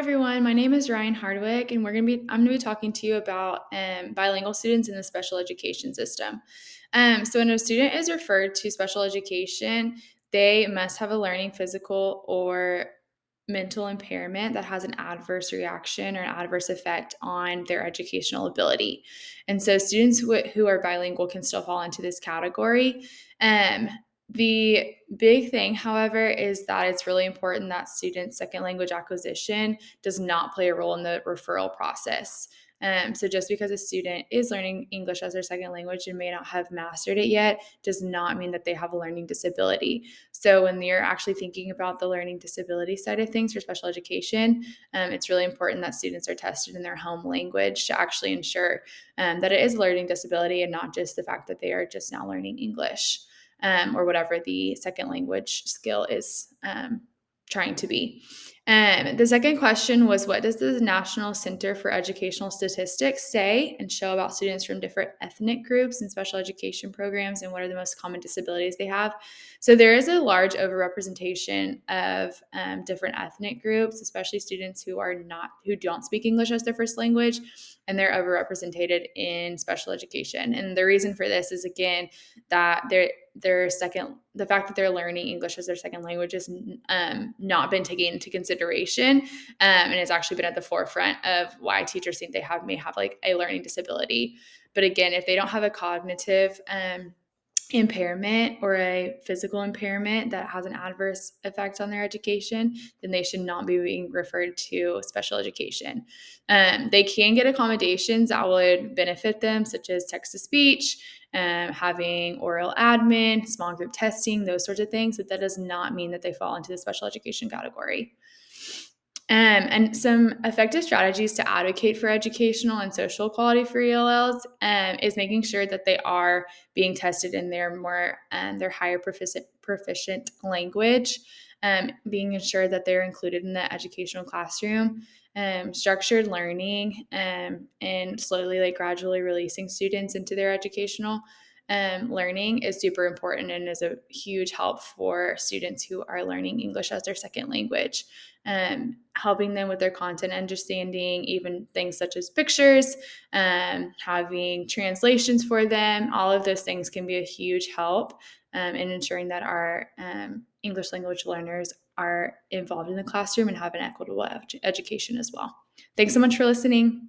everyone. My name is Ryan Hardwick, and I'm gonna be talking to you about bilingual students in the special education system. So, when a student is referred to special education, they must have a learning physical or mental impairment that has an adverse reaction or an adverse effect on their educational ability. And so, students who are bilingual can still fall into this category. Um, the big thing, however, is that it's really important that students' second language acquisition does not play a role in the referral process. So just because a student is learning English as their second language and may not have mastered it yet does not mean that they have a learning disability. So when you're actually thinking about the learning disability side of things for special education, it's really important that students are tested in their home language to actually ensure that it is a learning disability and not just the fact that they are just now learning English or whatever the second language skill is trying to be. The second question was, what does the National Center for Educational Statistics say and show about students from different ethnic groups and special education programs, and what are the most common disabilities they have? So there is a large overrepresentation of different ethnic groups, especially students who don't speak English as their first language, and they're overrepresented in special education. And the reason for this is, again, that the fact that they're learning English as their second language has not been taken into consideration, and it's actually been at the forefront of why teachers think they may have like a learning disability. But again, if they don't have a cognitive impairment or a physical impairment that has an adverse effect on their education, then they should not be being referred to special education. They can get accommodations that would benefit them, such as text to speech, having oral admin, small group testing, those sorts of things, but that does not mean that they fall into the special education category. And some effective strategies to advocate for educational and social quality for ELLs is making sure that they are being tested in their higher proficient language, being ensured that they're included in the educational classroom, structured learning, and slowly, gradually releasing students into their educational learning is super important and is a huge help for students who are learning English as their second language. Helping them with their content understanding, even things such as pictures, having translations for them. All of those things can be a huge help in ensuring that our English language learners are involved in the classroom and have an equitable education as well. Thanks so much for listening.